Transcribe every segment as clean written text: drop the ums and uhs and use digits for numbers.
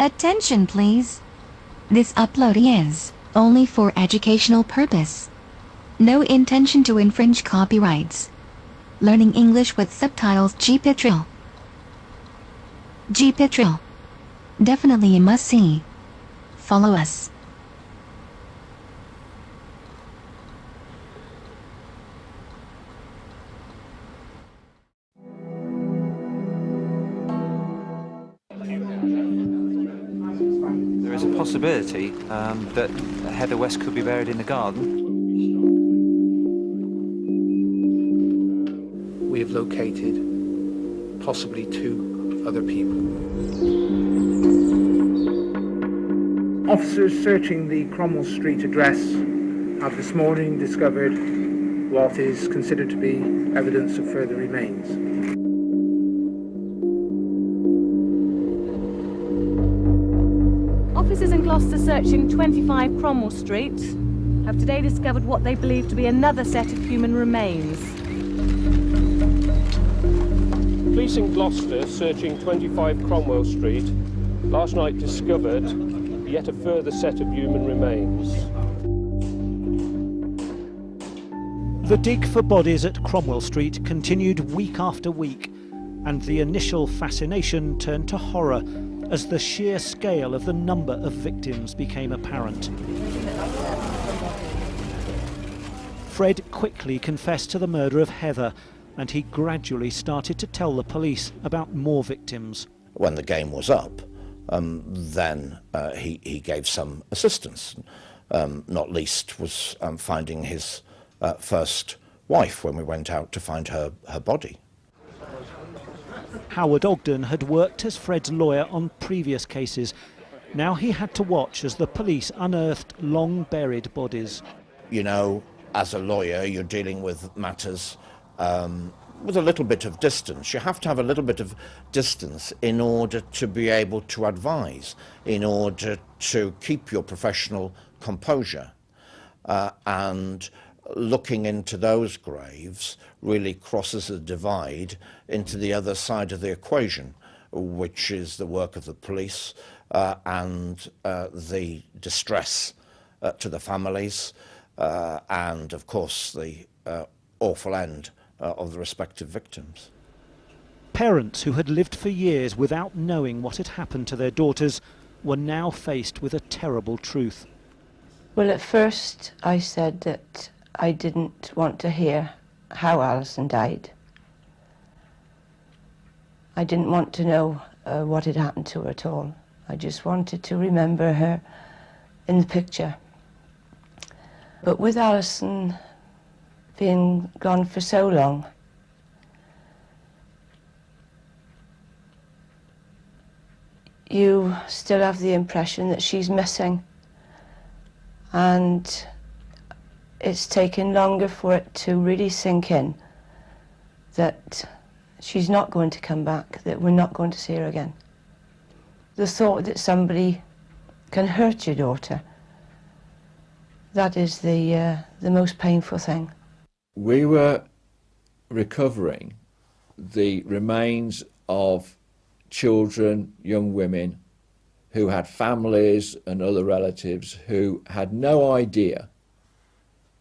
Attention please. This upload is only for educational purpose. No intention to infringe copyrights. Learning English with subtitles. GPITRAL. GPITRAL. Definitely a must-see. Follow us. There is a possibility that Heather West could be buried in the garden. We have located possibly 2 other people. Officers searching the Cromwell Street address have this morning discovered what is considered to be evidence of further remains. Officers in Gloucester searching 25 Cromwell Street have today discovered what they believe to be another set of human remains. Police in Gloucester searching 25 Cromwell Street last night discovered yet a further set of human remains. The dig for bodies at Cromwell Street continued week after week, and the initial fascination turned to horror as the sheer scale of the number of victims became apparent. Fred quickly confessed to the murder of Heather, and he gradually started to tell the police about more victims. When the game was up, then he gave some assistance. Not least was finding his first wife when we went out to find her body. Howard Ogden had worked as Fred's lawyer on previous cases. Now he had to watch as the police unearthed long-buried bodies. You know, as a lawyer, you're dealing with matters with a little bit of distance. You have to have a little bit of distance in order to be able to advise, in order to keep your professional composure. And looking into those graves really crosses a divide into the other side of the equation, which is the work of the police and the distress to the families and, of course, the awful end of the respective victims. Parents who had lived for years without knowing what had happened to their daughters were now faced with a terrible truth. Well, at first I said that I didn't want to hear how Alison died. I didn't want to know what had happened to her at all. I just wanted to remember her in the picture. But with Alison being gone for so long, you still have the impression that she's missing, and it's taken longer for it to really sink in that she's not going to come back, that we're not going to see her again. The thought that somebody can hurt your daughter, that is the most painful thing. We were recovering the remains of children, young women who had families and other relatives who had no idea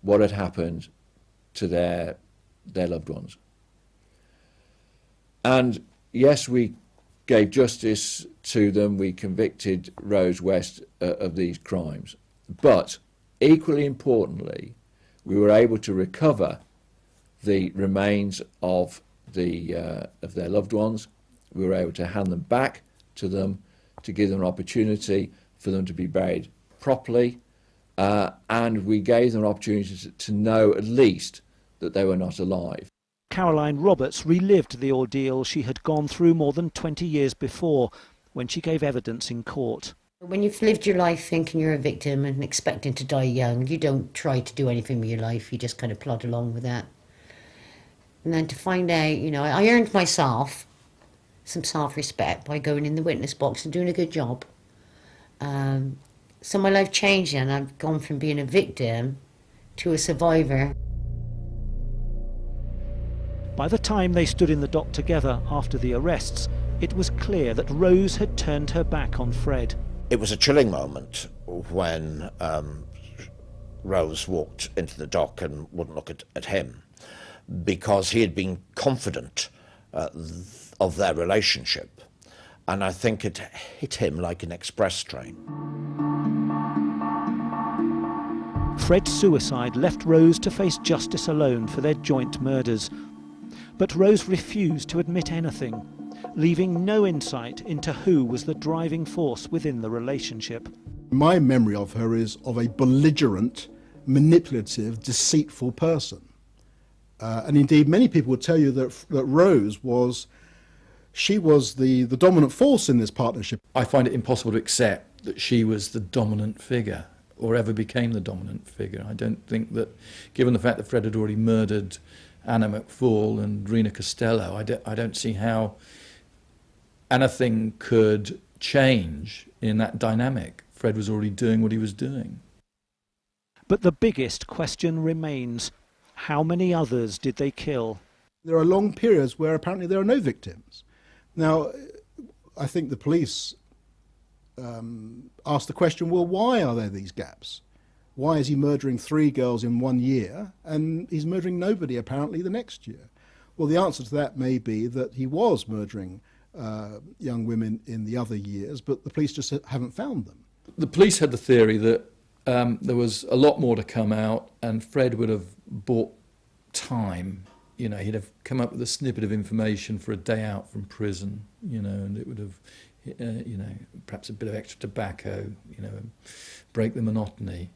what had happened to their loved ones. And yes, we gave justice to them, we convicted Rose West of these crimes, but equally importantly, we were able to recover the remains of their loved ones. We were able to hand them back to them, to give them an opportunity for them to be buried properly, and we gave them an opportunity to know at least that they were not alive. Caroline Roberts relived the ordeal she had gone through more than 20 years before when she gave evidence in court. When you've lived your life thinking you're a victim and expecting to die young, you don't try to do anything with your life, you just kind of plod along with that. And then to find out, you know, I earned myself some self-respect by going in the witness box and doing a good job. So my life changed, and I've gone from being a victim to a survivor. By the time they stood in the dock together after the arrests, it was clear that Rose had turned her back on Fred. It was a chilling moment when Rose walked into the dock and wouldn't look at him, because he had been confident of their relationship, and I think it hit him like an express train. Fred's suicide left Rose to face justice alone for their joint murders. But Rose refused to admit anything, leaving no insight into who was the driving force within the relationship. My memory of her is of a belligerent, manipulative, deceitful person. And indeed, many people would tell you that Rose was the dominant force in this partnership. I find it impossible to accept that she was the dominant figure, or ever became the dominant figure. I don't think that, given the fact that Fred had already murdered Anna McFall and Rena Costello, I don't see how anything could change in that dynamic. Fred was already doing what he was doing. But the biggest question remains, how many others did they kill? There are long periods where apparently there are no victims. Now, I think the police asked the question, well, why are there these gaps? Why is he murdering 3 girls in 1 year and he's murdering nobody apparently the next year? Well, the answer to that may be that he was murdering young women in the other years, but the police just haven't found them. The police had the theory that there was a lot more to come out, and Fred would have bought time. You know, he'd have come up with a snippet of information for a day out from prison, you know, and it would have, you know, perhaps a bit of extra tobacco, you know, break the monotony.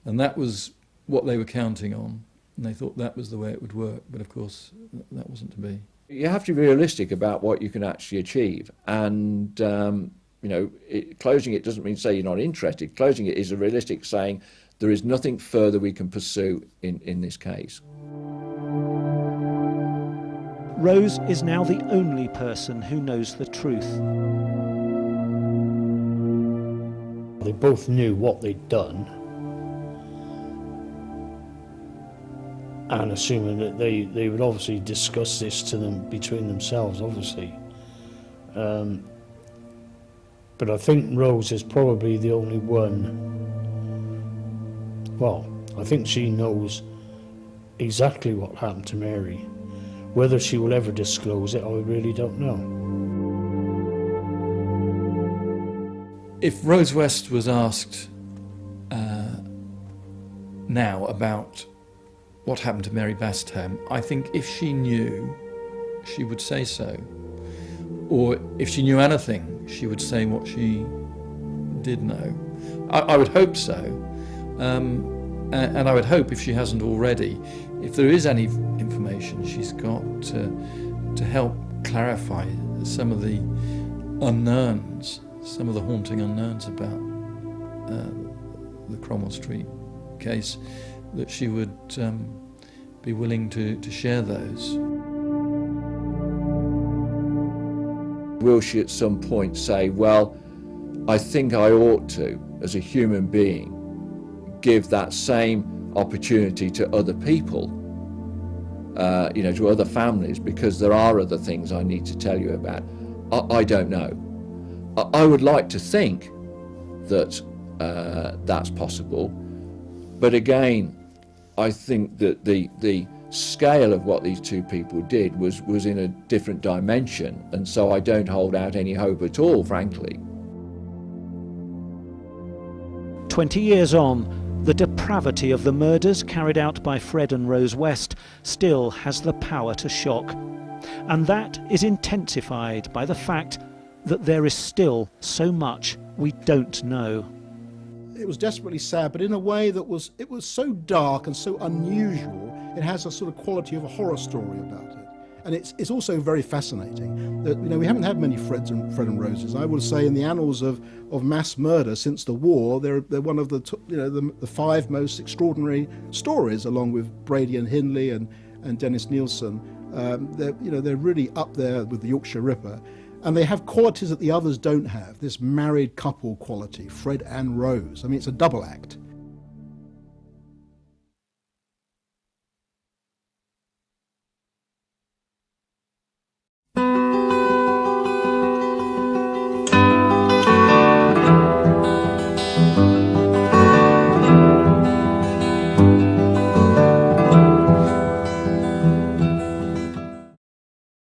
And that was what they were counting on, and they thought that was the way it would work, but of course that wasn't to be. You have to be realistic about what you can actually achieve, and you know, closing it doesn't mean say you're not interested. Closing it is a realistic saying there is nothing further we can pursue in this case. Rose is now the only person who knows the truth. They both knew what they'd done, and assuming that they would obviously discuss this to them between themselves, obviously. But I think Rose is probably the only one. Well, I think she knows exactly what happened to Mary. Whether she will ever disclose it, I really don't know. If Rose West was asked now about what happened to Mary Bastholm, I think if she knew, she would say so. Or if she knew anything, she would say what she did know. I would hope so. And I would hope, if she hasn't already, if there is any information she's got to help clarify some of the unknowns, some of the haunting unknowns about the Cromwell Street case, that she would be willing to share those. Will she at some point say, well, I think I ought to, as a human being, give that same opportunity to other people, you know, to other families, because there are other things I need to tell you about. I don't know. I would like to think that that's possible, but again, I think that the scale of what these two people did was in a different dimension, and so I don't hold out any hope at all, frankly. 20 years on, the depravity of the murders carried out by Fred and Rose West still has the power to shock. And that is intensified by the fact that there is still so much we don't know. It was desperately sad, but in a way that was so dark and so unusual, it has a sort of quality of a horror story about it. And it's also very fascinating that, you know, we haven't had many Fred and Roses. I would say in the annals of mass murder since the war, they're one of the the 5 most extraordinary stories, along with Brady and Hindley and Dennis Nielsen. They're really up there with the Yorkshire Ripper. And they have qualities that the others don't have, this married couple quality, Fred and Rose. I mean, it's a double act.